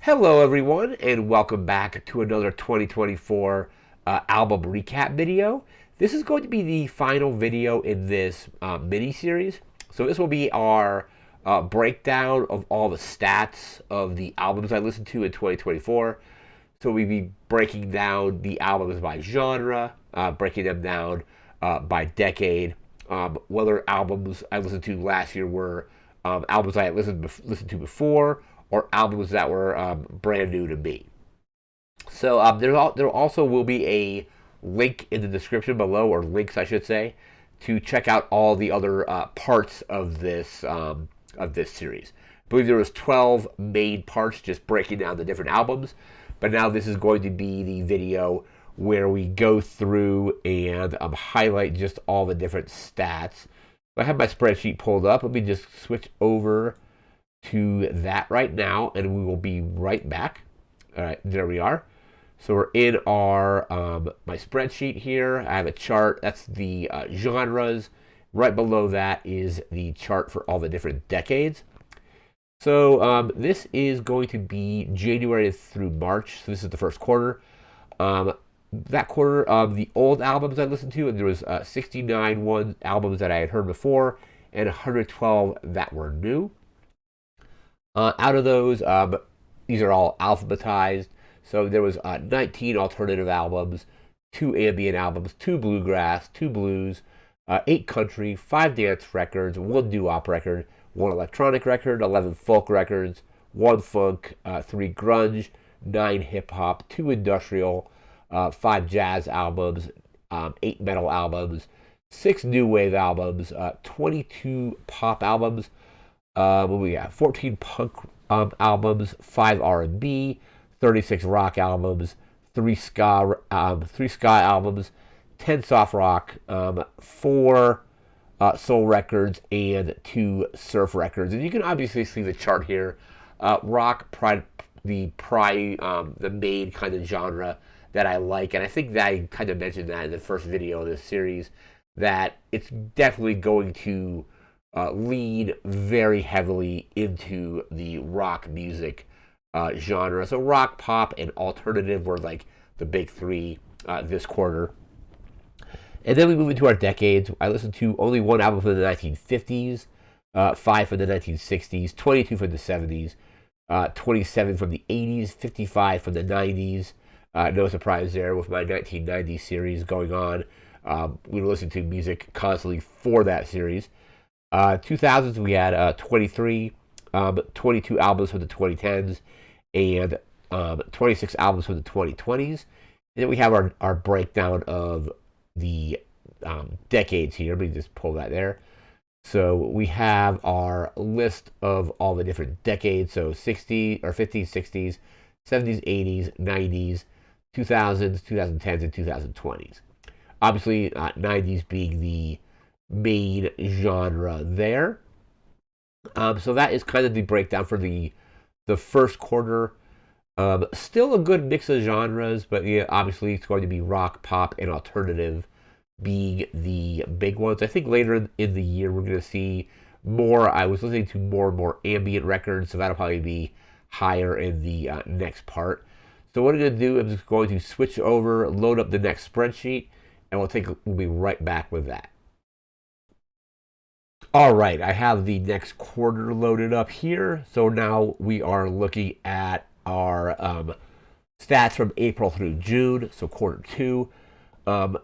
Hello, everyone, and welcome back to another 2024 album recap video. This is going to be the final video in this mini series. So, this will be our breakdown of all the stats of the albums I listened to in 2024. So, we'll be breaking down the albums by genre, breaking them down by decade, whether albums I listened to last year were albums I had listened to before or albums that were brand new to me. So there also will be a link in the description below, or links I should say, to check out all the other parts of this series. I believe there was 12 main parts just breaking down the different albums, but now this is going to be the video where we go through and highlight just all the different stats. I have my spreadsheet pulled up. Let me just switch over to that right now, and we will be right back. All right, there we are. So we're in our my spreadsheet here. I have a chart. That's the genres. Right below that is the chart for all the different decades. So this is going to be January through March. So this is the first quarter. That quarter, the old albums I listened to, and there was 69 albums that I had heard before, and 112 that were new. Out of those, these are all alphabetized. So there was 19 alternative albums, 2 ambient albums, 2 bluegrass, 2 blues, 8 country, 5 dance records, 1 doo-wop record, 1 electronic record, 11 folk records, 1 funk, 3 grunge, 9 hip-hop, 2 industrial, 5 jazz albums, 8 metal albums, 6 new wave albums, 22 pop albums, what we got? 14 punk albums, 5 R&B, 36 rock albums, 3 ska albums, 10 soft rock, 4 soul records, and 2 surf records. And you can obviously see the chart here. Rock, the main kind of genre that I like, and I think that I kind of mentioned that in the first video of this series, that it's definitely going to lead very heavily into the rock music genre. So rock, pop, and alternative were like the big three this quarter. And then we move into our decades. I listened to only 1 album from the 1950s, 5 from the 1960s, 22 from the 70s, 27 from the 80s, 55 from the 90s. No surprise there with my 1990s series going on. We were listening to music constantly for that series. 2000s, we had 22 albums from the 2010s, and 26 albums from the 2020s. And then we have our breakdown of the decades here. Let me just pull that there. So we have our list of all the different decades. So 60 or 50s, 60s, 70s, 80s, 90s, 2000s, 2010s, and 2020s. Obviously, 90s being the main genre there. So that is kind of the breakdown for the first quarter. Still a good mix of genres, but yeah, obviously it's going to be rock, pop, and alternative being the big ones. I think later in the year we're going to see more. I was listening to more and more ambient records, so that'll probably be higher in the next part. So what I'm going to do, I'm just going to switch over, load up the next spreadsheet, and we'll be right back with that. All right, I have the next quarter loaded up here. So now we are looking at our stats from April through June, so quarter 2. For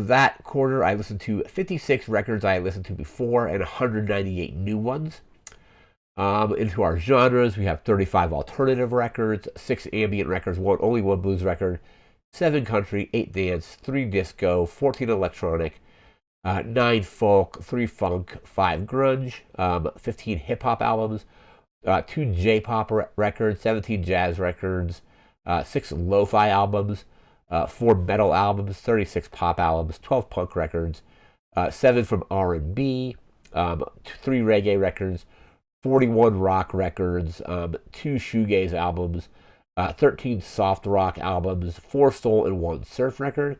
that quarter, I listened to 56 records I had listened to before and 198 new ones. Into our genres, we have 35 alternative records, 6 ambient records, only 1 blues record, 7 country, 8 dance, 3 disco, 14 electronic, 9 folk, 3 funk, 5 grunge, 15 hip-hop albums, 2 J-pop records, 17 jazz records, 6 lo-fi albums, 4 metal albums, 36 pop albums, 12 punk records, 7 from R&B, 3 reggae records, 41 rock records, 2 shoegaze albums, 13 soft rock albums, 4 soul, and 1 surf record.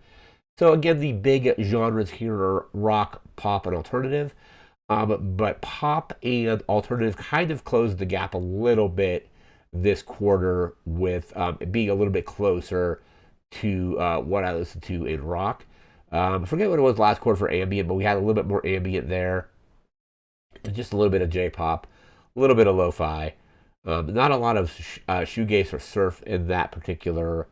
So again, the big genres here are rock, pop, and alternative. But pop and alternative kind of closed the gap a little bit this quarter with it being a little bit closer to what I listened to in rock. I forget what it was last quarter for ambient, but we had a little bit more ambient there, and just a little bit of J-pop, a little bit of lo-fi. Not a lot of shoegaze or surf in that particular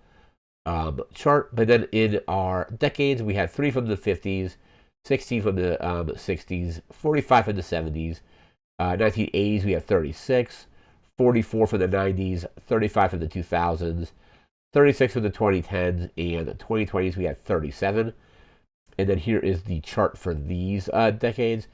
chart. But then in our decades, we had 3 from the 50s, 16 from the 60s, 45 from the 70s. 1980s, we have 36, 44 from the 90s, 35 from the 2000s, 36 from the 2010s, and the 2020s, we had 37. And then here is the chart for these decades.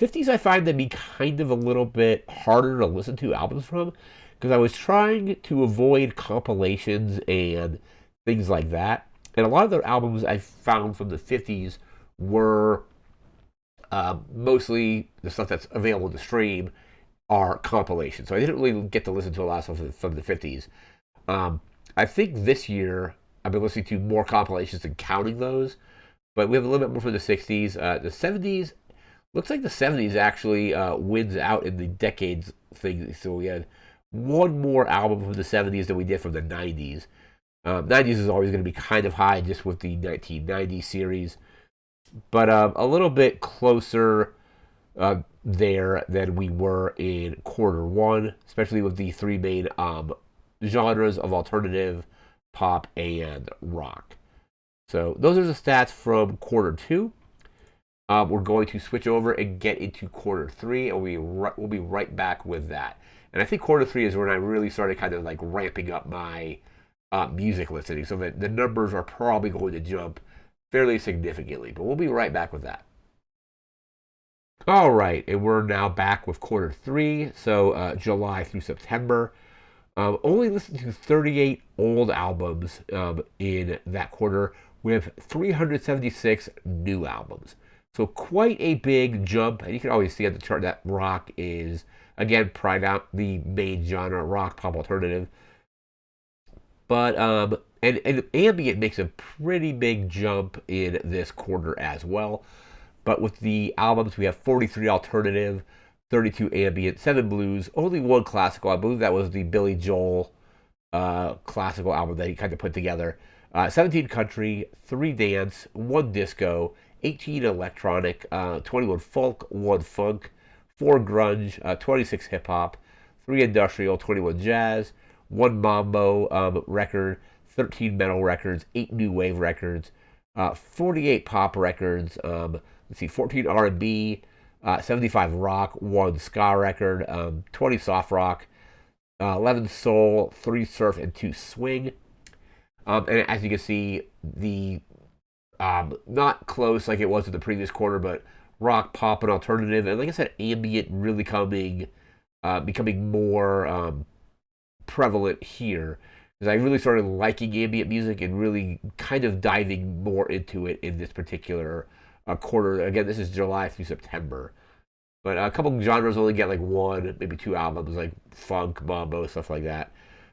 50s, I find to be kind of a little bit harder to listen to albums from because I was trying to avoid compilations and things like that. And a lot of the albums I found from the 50s were mostly the stuff that's available to stream are compilations. So I didn't really get to listen to a lot of stuff from the 50s. I think this year I've been listening to more compilations and counting those, but we have a little bit more from the 60s. The 70s, looks like the 70s actually wins out in the decades thing. So we had one more album from the 70s than we did from the 90s. 90s is always going to be kind of high just with the 1990 series, but a little bit closer there than we were in quarter one, especially with the 3 main genres of alternative, pop, and rock. So those are the stats from quarter two. We're going to switch over and get into quarter three, and we'll be right back with that. And I think quarter three is when I really started kind of like ramping up my music listening, so that the numbers are probably going to jump fairly significantly. But we'll be right back with that. All right, and we're now back with quarter three, so July through September. Only listened to 38 old albums in that quarter with 376 new albums. So quite a big jump. And you can always see on the chart that rock is, again, pried out the main genre, rock, pop, alternative. But, and ambient makes a pretty big jump in this quarter as well. But with the albums, we have 43 alternative, 32 ambient, 7 blues, only 1 classical. I believe that was the Billy Joel classical album that he kind of put together. 17 country, 3 dance, 1 disco, 18 electronic, 21 folk, 1 funk, 4 grunge, 26 hip hop, 3 industrial, 21 jazz, 1 mambo record, 13 metal records, 8 new wave records, 48 pop records. Let's see, 14 R&B, 75 rock, 1 ska record, 20 soft rock, 11 soul, 3 surf, and 2 swing. And as you can see, the not close like it was in the previous quarter, but rock, pop, and alternative, and like I said, ambient really becoming more prevalent here. Because I really started liking ambient music and really kind of diving more into it in this particular quarter. Again, this is July through September. But a couple of genres only get like 1, maybe 2 albums, like funk, mambo, stuff like that.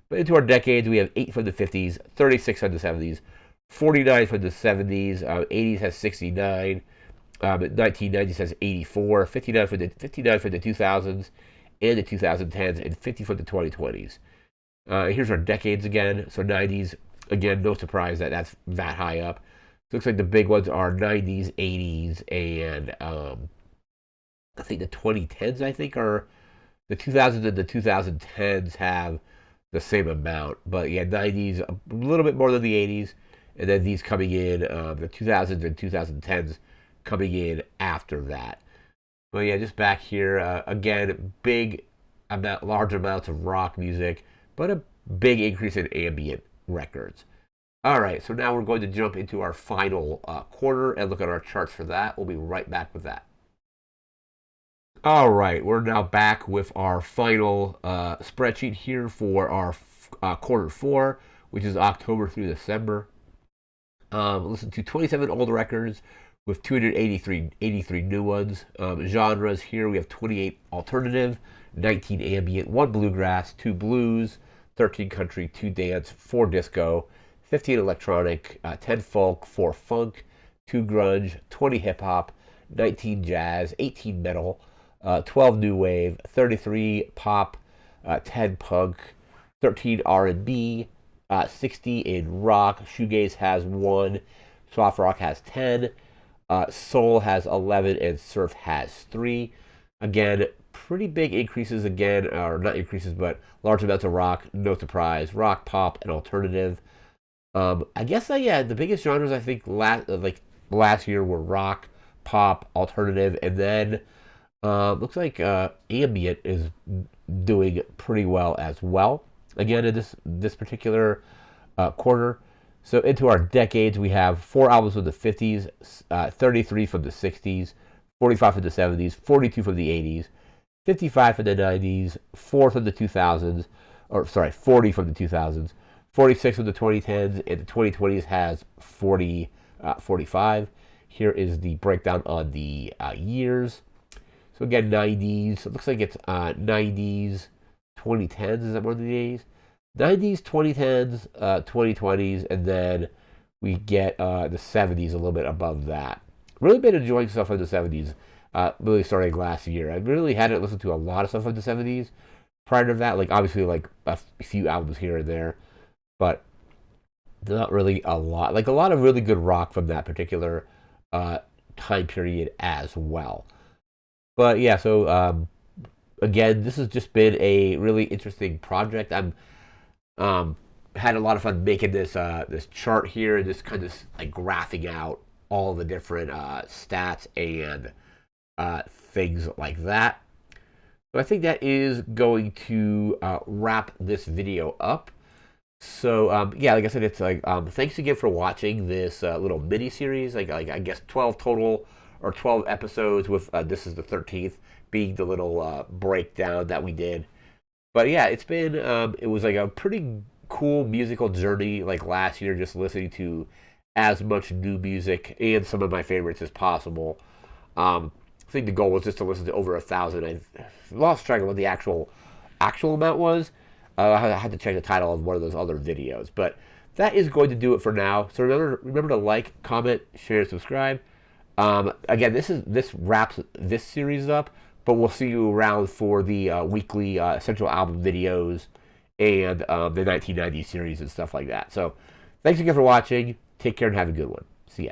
But into our decades, we have 8 from the 50s, 36 from the 70s, 49 from the 70s, 80s has 69, 1990s has 84, 59 for the 2000s and the 2010s, and 50 for the 2020s. Here's our decades again. So 90s, again, no surprise that that's that high up. So it looks like the big ones are 90s, 80s, and I think the 2010s, I think, are the 2000s and the 2010s have the same amount. But yeah, 90s a little bit more than the 80s, and then these coming in, the 2000s and 2010s coming in after that. But yeah, just back here, again, large amounts of rock music, but a big increase in ambient records. All right, so now we're going to jump into our final quarter and look at our charts for that. We'll be right back with that. All right, we're now back with our final spreadsheet here for our quarter four, which is October through December. Listen to 27 old records with 283 new ones. Genres here, we have 28 alternative, 19 ambient, 1 bluegrass, 2 blues, 13 country, 2 dance, 4 disco, 15 electronic, 10 folk, 4 funk, 2 grunge, 20 hip hop, 19 jazz, 18 metal, 12 new wave, 33 pop, 10 punk, 13 R&B, 60 in rock. Shoegaze has 1, soft rock has 10, soul has 11, and surf has 3. Again, pretty big increases again, or not increases, but large amounts of rock. No surprise. Rock, pop, and alternative. I guess yeah, the biggest genres I think last year were rock, pop, alternative, and then looks like ambient is doing pretty well as well. Again, in this particular quarter. So into our decades, we have 4 albums from the 50s, 33 from the 60s, 45 from the 70s, 42 from the 80s, 55 from the 90s, 4 from the 2000s, or sorry, 40 from the 2000s, 46 from the 2010s, and the 2020s has 45. Here is the breakdown on the years. So again, 90s. It looks like it's 90s, 2010s. Is that one of the days? 90s, 2010s, 2020s, and then we get the 70s a little bit above that. Really been enjoying stuff from the 70s, really starting last year. I really hadn't listened to a lot of stuff from the 70s prior to that. Like, obviously, like a few albums here and there, but not really a lot. Like, a lot of really good rock from that particular time period as well. But yeah, so again, this has just been a really interesting project. I'm had a lot of fun making this chart here, and just kind of like graphing out all the different stats and things like that. So I think that is going to wrap this video up. So yeah, like I said, it's like thanks again for watching this little mini series. Like I guess 12 total or 12 episodes. With this is the 13th, being the little breakdown that we did. But yeah, it's been it was like a pretty cool musical journey. Like last year, just listening to as much new music and some of my favorites as possible. I think the goal was just to listen to over 1,000. I lost track of what the actual amount was. I had to check the title of one of those other videos, but that is going to do it for now. So remember to like, comment, share, and subscribe. Again, this wraps this series up, but we'll see you around for the weekly essential album videos and the 1990 series and stuff like that. So thanks again for watching. Take care and have a good one. See ya.